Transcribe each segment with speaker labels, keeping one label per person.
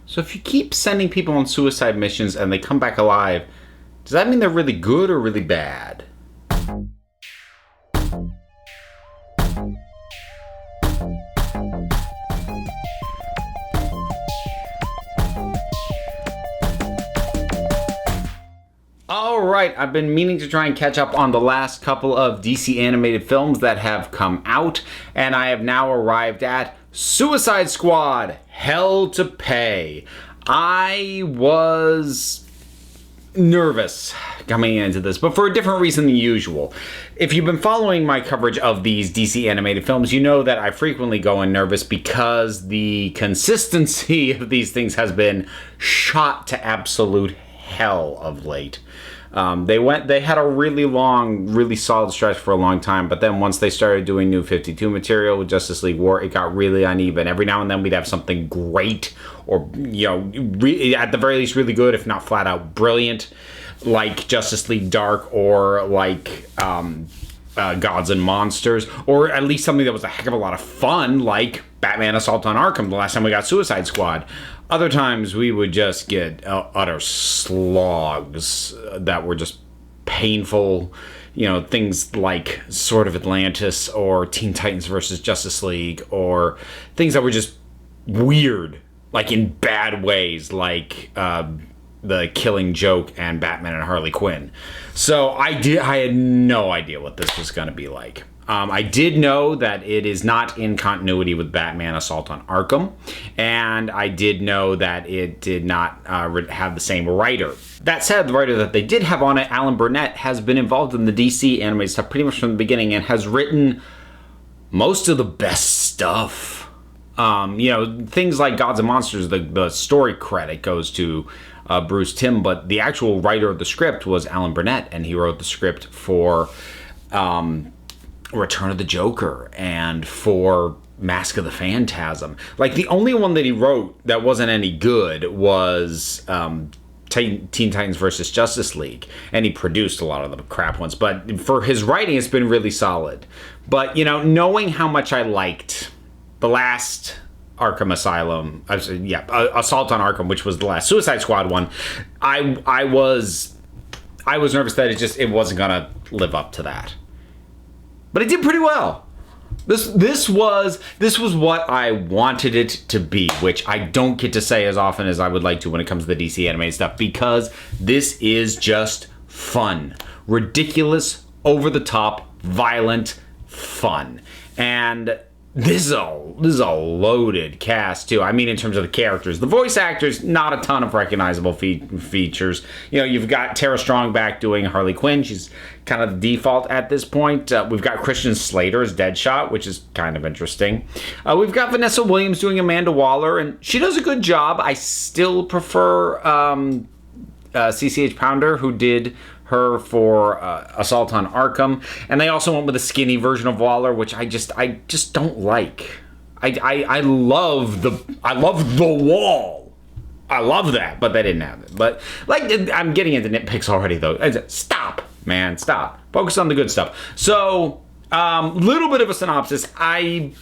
Speaker 1: So if you keep sending people on suicide missions and they come back alive, does that mean they're really good or really bad? Alright, I've been meaning to try and catch up on the last couple of DC animated films that have come out, and I have now arrived at Suicide Squad: Hell to Pay. I was nervous coming into this, but for a different reason than usual. If you've been following my coverage of these DC animated films, you know that I frequently go in nervous because the consistency of these things has been shot to absolute hell of late. They had a really long, really solid stretch for a long time, but then once they started doing New 52 material with Justice League War, it got really uneven. Every now and then we'd have something great, or, at the very least really good, if not flat out brilliant, like Justice League Dark, or like Gods and Monsters, or at least something that was a heck of a lot of fun, like Batman Assault on Arkham, the last time we got Suicide Squad. Other times we would just get utter slogs that were just painful. Things like Sword of Atlantis or Teen Titans versus Justice League, or things that were just weird, like in bad ways, like the Killing Joke and Batman and Harley Quinn. So I had no idea what this was going to be like. I did know that it is not in continuity with Batman Assault on Arkham, and I did know that it did not have the same writer. That said, the writer that they did have on it, Alan Burnett, has been involved in the DC animated stuff pretty much from the beginning and has written most of the best stuff. Things like Gods and Monsters, the story credit goes to Bruce Timm, but the actual writer of the script was Alan Burnett, and he wrote the script for Return of the Joker and for Mask of the Phantasm. Like, the only one that he wrote that wasn't any good was Teen Titans versus Justice League, and he produced a lot of the crap ones, but for his writing it's been really solid. But knowing how much I liked the last Arkham Asylum, Assault on Arkham, which was the last Suicide Squad one, I was nervous that it wasn't gonna live up to that. But it did pretty well. This was what I wanted it to be, which I don't get to say as often as I would like to when it comes to the DC animated stuff, because this is just fun. Ridiculous, over-the-top, violent fun. And this is a loaded cast, too. I mean, in terms of the characters. The voice actors, not a ton of recognizable features. You've got Tara Strong back doing Harley Quinn. She's kind of the default at this point. We've got Christian Slater as Deadshot, which is kind of interesting. We've got Vanessa Williams doing Amanda Waller, and she does a good job. I still prefer CCH Pounder, who did her for Assault on Arkham, and they also went with a skinny version of Waller, which I just don't like. I love the Wall. I love that, but they didn't have it. But I'm getting into nitpicks already, though. Stop, man, stop. Focus on the good stuff. So, little bit of a synopsis. I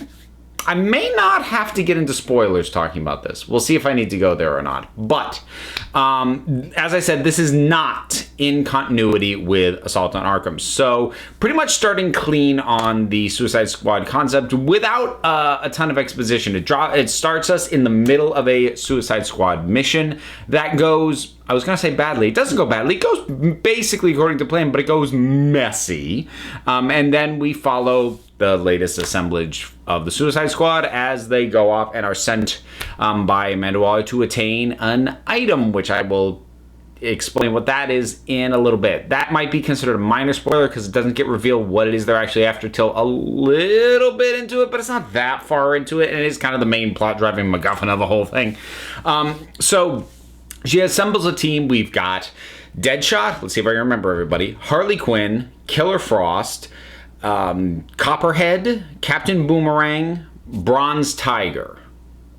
Speaker 1: may not have to get into spoilers talking about this. We'll see if I need to go there or not. But, as I said, this is not in continuity with Assault on Arkham. So, pretty much starting clean on the Suicide Squad concept without a ton of exposition. It starts us in the middle of a Suicide Squad mission that goes, I was going to say badly. It doesn't go badly. It goes basically according to plan, but it goes messy. And then we follow the latest assemblage of the Suicide Squad as they go off and are sent by Amanda Waller to attain an item, which I will explain what that is in a little bit. That might be considered a minor spoiler because it doesn't get revealed what it is they're actually after till a little bit into it, but it's not that far into it, and it is kind of the main plot-driving MacGuffin of the whole thing. So she assembles a team. We've got Deadshot, let's see if I can remember everybody, Harley Quinn, Killer Frost, Copperhead, Captain Boomerang, Bronze Tiger.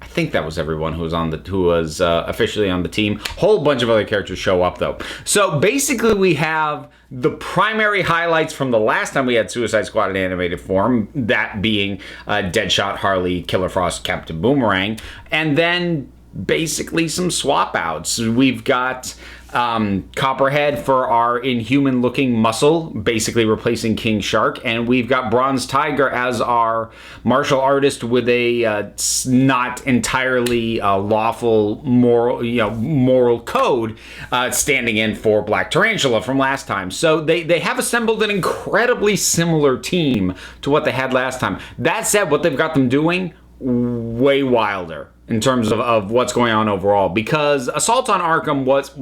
Speaker 1: I think that was everyone who was officially on the team. Whole bunch of other characters show up, though. So basically we have the primary highlights from the last time we had Suicide Squad in animated form, that being Deadshot, Harley, Killer Frost, Captain Boomerang, and then basically some swap outs. We've got Copperhead for our inhuman looking muscle, basically replacing King Shark, and we've got Bronze Tiger as our martial artist with a not entirely lawful moral code, standing in for Black Tarantula from last time. So they have assembled an incredibly similar team to what they had last time. That said, what they've got them doing, way wilder in terms of what's going on overall, because Assault on Arkham was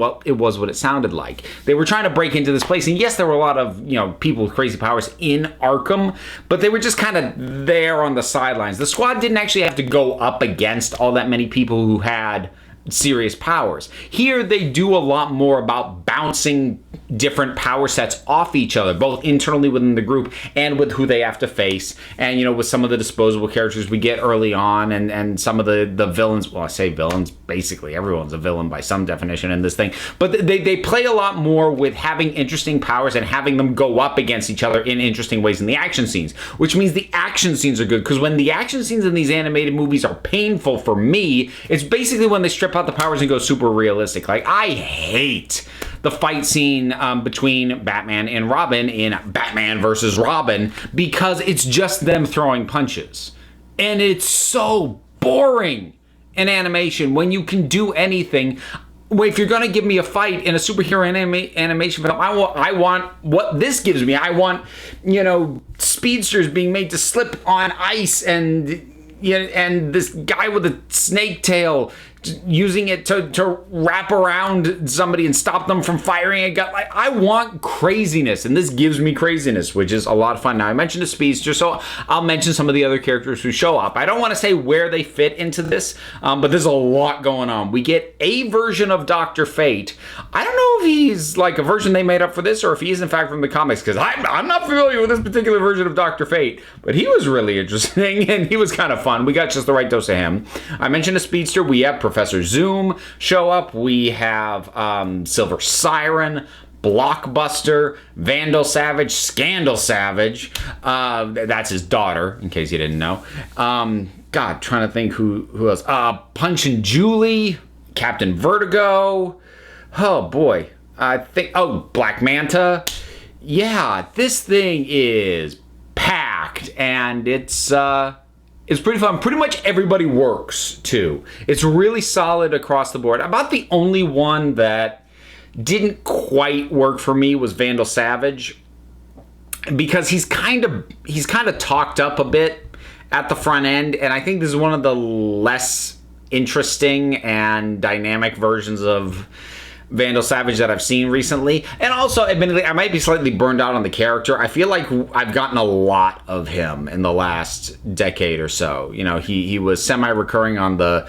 Speaker 1: what it sounded like. They were trying to break into this place, and yes, there were a lot of people with crazy powers in Arkham, but they were just kind of there on the sidelines. The squad didn't actually have to go up against all that many people who had serious powers. Here they do a lot more about bouncing different power sets off each other, both internally within the group and with who they have to face. And with some of the disposable characters we get early on, and some of the villains, well, I say villains, basically everyone's a villain by some definition in this thing, but they play a lot more with having interesting powers and having them go up against each other in interesting ways in the action scenes, which means the action scenes are good, because when the action scenes in these animated movies are painful for me, it's basically when they strip out the powers and go super realistic. Like, I hate the fight scene between Batman and Robin in Batman versus Robin, because it's just them throwing punches. And it's so boring in animation when you can do anything. If you're going to give me a fight in a superhero animation film, I want what this gives me. I want, speedsters being made to slip on ice, and this guy with a snake tail using it to wrap around somebody and stop them from firing a gun. Like, I want craziness, and this gives me craziness, which is a lot of fun. Now, I mentioned a speedster, so I'll mention some of the other characters who show up. I don't want to say where they fit into this, but there's a lot going on. We get a version of Dr. Fate. I don't know if he's like a version they made up for this, or if he is in fact from the comics, because I'm not familiar with this particular version of Dr. Fate, but he was really interesting, and he was kind of fun. We got just the right dose of him. I mentioned a speedster. We have Professor Zoom show up. We have Silver Siren, Blockbuster, Vandal Savage, Scandal Savage. That's his daughter, in case you didn't know. God, trying to think who else. Punch and Julie, Captain Vertigo. Oh boy, I think. Oh, Black Manta. Yeah, this thing is packed, and it's pretty fun. Pretty much everybody works, too. It's really solid across the board. About the only one that didn't quite work for me was Vandal Savage, because he's kind of talked up a bit at the front end, and I think this is one of the less interesting and dynamic versions of Vandal Savage that I've seen recently. And also, admittedly, I might be slightly burned out on the character. I feel like I've gotten a lot of him in the last decade or so. He was semi-recurring on the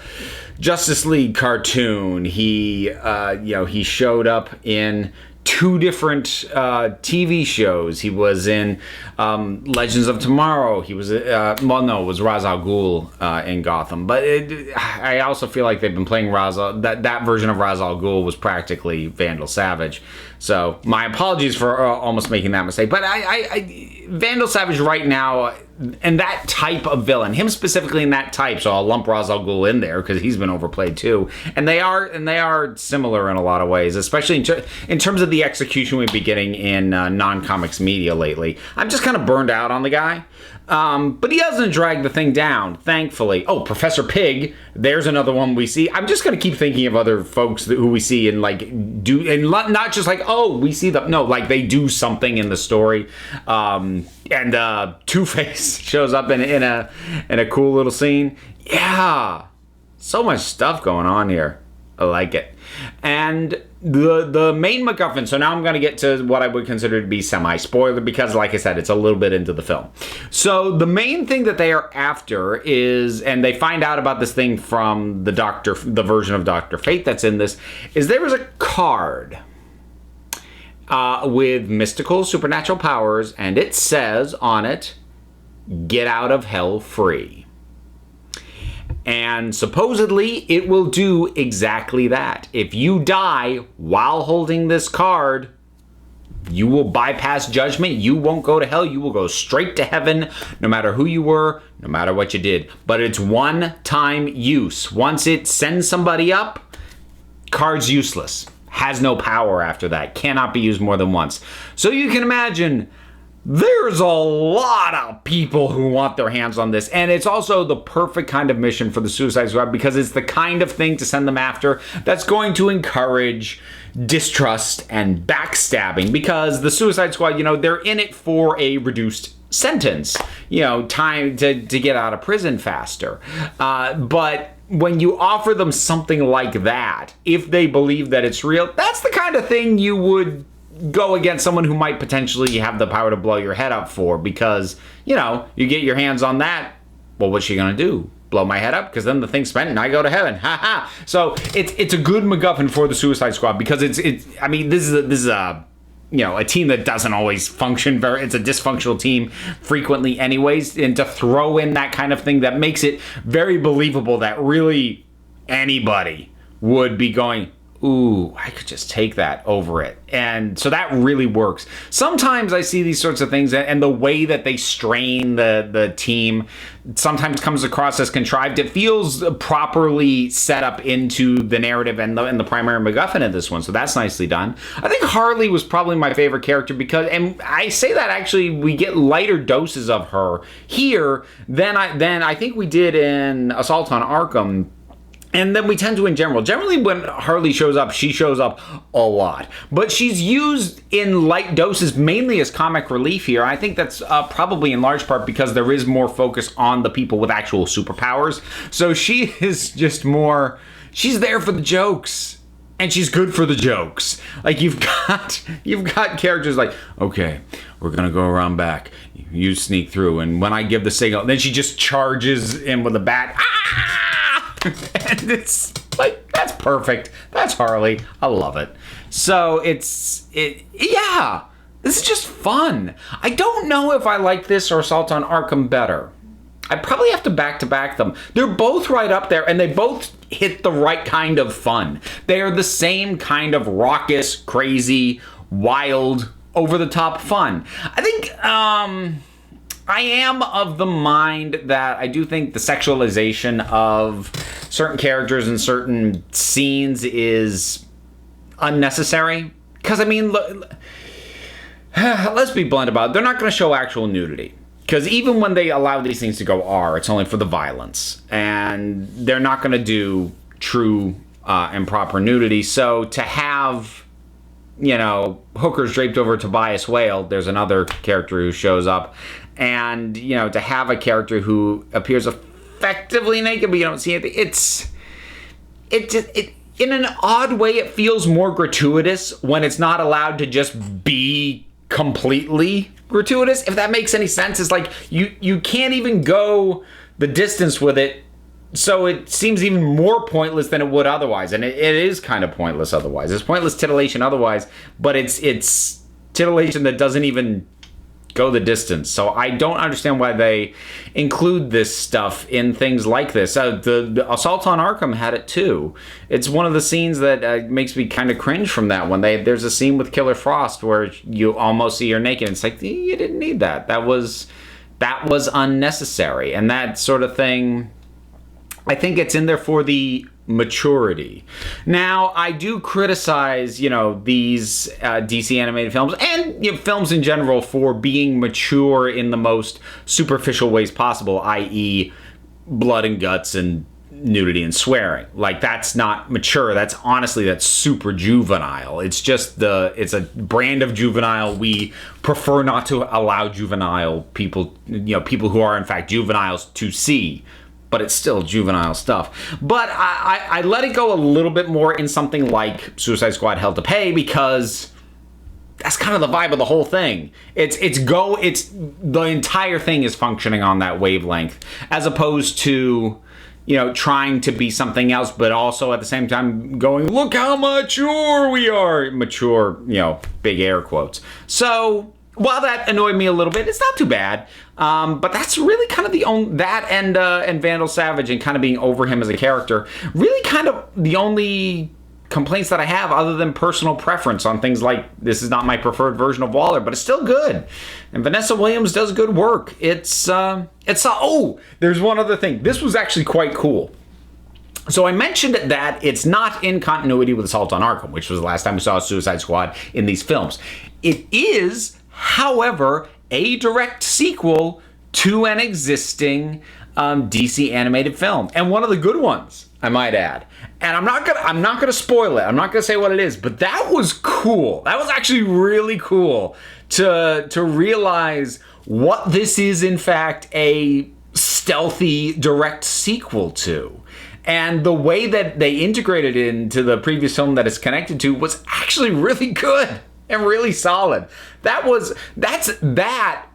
Speaker 1: Justice League cartoon. He showed up in 2 different TV shows. He was in Legends of Tomorrow. He was, it was Ra's al Ghul in Gotham. But I also feel like they've been playing that version of Ra's al Ghul was practically Vandal Savage. So my apologies for almost making that mistake. But Vandal Savage right now, and that type of villain, him specifically in that type, so I'll lump Ra's al Ghul in there because he's been overplayed too. And they are similar in a lot of ways, especially in terms of the execution we've been getting in non-comics media lately. I'm just kind of burned out on the guy. But he doesn't drag the thing down, thankfully. Oh, Professor Pig, there's another one we see. I'm just going to keep thinking of other folks who we see and not just like, oh, we see them. No, like they do something in the story. And Two-Face shows up in a cool little scene. Yeah, so much stuff going on here. I like it. And the main MacGuffin, so now I'm going to get to what I would consider to be semi-spoiler, because like I said, it's a little bit into the film. So the main thing that they are after is, and they find out about this thing from the version of Dr. Fate that's in this, is there was a card with mystical supernatural powers, and it says on it, "Get out of hell free." And supposedly, it will do exactly that. If you die while holding this card, You will bypass judgment. You won't go to hell. You will go straight to heaven, no matter who you were, no matter what you did. But it's one-time use. Once it sends somebody up, card's useless. Has no power after that. Cannot be used more than once. So you can imagine there's a lot of people who want their hands on this. And it's also the perfect kind of mission for the Suicide Squad because it's the kind of thing to send them after that's going to encourage distrust and backstabbing, because the Suicide Squad, they're in it for a reduced sentence, time to get out of prison faster. But when you offer them something like that, if they believe that it's real, that's the kind of thing you would go against someone who might potentially have the power to blow your head up for, because, you get your hands on that. Well, what's she going to do? Blow my head up? Because then the thing's spent and I go to heaven. Ha ha. So it's a good MacGuffin for the Suicide Squad, because this is a team that doesn't always function it's a dysfunctional team frequently anyways, and to throw in that kind of thing that makes it very believable that really anybody would be going, ooh, I could just take that over it. And so that really works. Sometimes I see these sorts of things, and the way that they strain the team sometimes comes across as contrived. It feels properly set up into the narrative and the primary MacGuffin of this one. So that's nicely done. I think Harley was probably my favorite character because, and I say that actually, we get lighter doses of her here than I think we did in Assault on Arkham. And then we tend to in general. Generally, when Harley shows up, she shows up a lot. But she's used in light doses, mainly as comic relief here. I think that's probably in large part because there is more focus on the people with actual superpowers. So she is just more, she's there for the jokes. And she's good for the jokes. Like, you've got characters like, okay, we're going to go around back. You sneak through. And when I give the signal, then she just charges in with a bat. Ah! And it's like, that's perfect. That's Harley. I love it. So yeah, this is just fun. I don't know if I like this or Assault on Arkham better. I probably have to back them. They're both right up there, and they both hit the right kind of fun. They are the same kind of raucous, crazy, wild, over-the-top fun. I think, I am of the mind that I do think the sexualization of certain characters and certain scenes is unnecessary. Because, let's be blunt about it. They're not going to show actual nudity. Because even when they allow these things to go R, it's only for the violence. And they're not going to do true and proper nudity. So to have, hookers draped over Tobias Whale, there's another character who shows up. And, to have a character who appears effectively naked, but you don't see it, it in an odd way, it feels more gratuitous when it's not allowed to just be completely gratuitous, if that makes any sense. It's like you can't even go the distance with it, so it seems even more pointless than it would otherwise. And it is kind of pointless otherwise. It's pointless titillation otherwise, but it's titillation that doesn't even go the distance. So I don't understand why they include this stuff in things like this. The Assault on Arkham had it too. It's one of the scenes that makes me kind of cringe from that one. There's a scene with Killer Frost where you almost see her naked. It's like, you didn't need that. That was unnecessary. And that sort of thing, I think it's in there for the maturity. Now, I do criticize, these DC animated films and films in general for being mature in the most superficial ways possible, i.e. blood and guts and nudity and swearing. Like, that's not mature. That's super juvenile. It's just it's a brand of juvenile. We prefer not to allow juvenile people, people who are in fact juveniles to see. But it's still juvenile stuff. But I let it go a little bit more in something like Suicide Squad Hell to Pay, because that's kind of the vibe of the whole thing. It's the entire thing is functioning on that wavelength, as opposed to, trying to be something else, but also at the same time going, look how mature we are. Mature, big air quotes. So while that annoyed me a little bit, it's not too bad. But that's really kind of that and Vandal Savage and kind of being over him as a character, really kind of the only complaints that I have other than personal preference on things like this is not my preferred version of Waller, but it's still good. And Vanessa Williams does good work. Oh, there's one other thing. This was actually quite cool. So I mentioned that it's not in continuity with Assault on Arkham, which was the last time we saw Suicide Squad in these films. It is, however, a direct sequel to an existing DC animated film, and one of the good ones, I might add. And I'm not gonna spoil it. I'm not gonna say what it is, but that was cool. That was actually really cool to realize what this is in fact a stealthy direct sequel to. And the way that they integrated it into the previous film that it's connected to was actually really good and really solid. That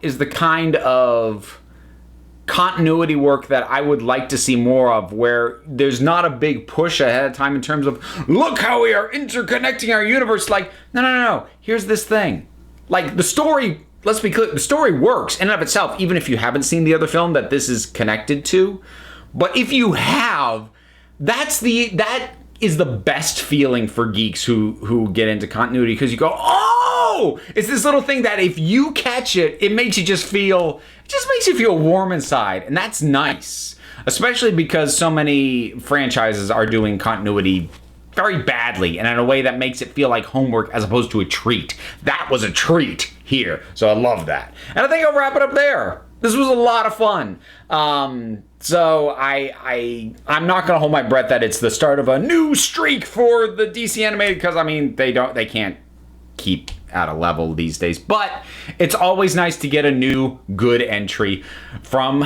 Speaker 1: is the kind of continuity work that I would like to see more of, where there's not a big push ahead of time in terms of, look how we are interconnecting our universe. Like, no, here's this thing. Like, the story, let's be clear, the story works in and of itself, even if you haven't seen the other film that this is connected to. But if you have, that is the best feeling for geeks who get into continuity, because you go, oh, it's this little thing that if you catch it, it makes you just feel warm inside, and that's nice. Especially because so many franchises are doing continuity very badly and in a way that makes it feel like homework as opposed to a treat. That was a treat here, so I love that. And I think I'll wrap it up there. This was a lot of fun. So I'm not gonna hold my breath that it's the start of a new streak for the DC animated, because I mean they can't keep at a level these days. But it's always nice to get a new good entry from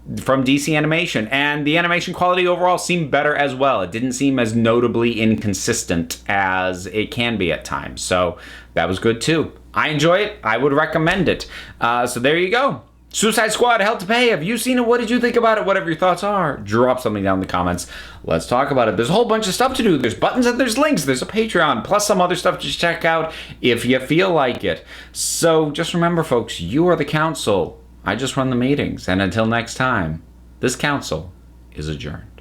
Speaker 1: DC Animation, and the animation quality overall seemed better as well. It didn't seem as notably inconsistent as it can be at times, so that was good too. I enjoy it. I would recommend it. So there you go. Suicide Squad, Hell to Pay. Have you seen it? What did you think about it? Whatever your thoughts are, drop something down in the comments. Let's talk about it. There's a whole bunch of stuff to do. There's buttons and there's links. There's a Patreon, plus some other stuff to check out if you feel like it. So just remember, folks, you are the council. I just run the meetings. And until next time, this council is adjourned.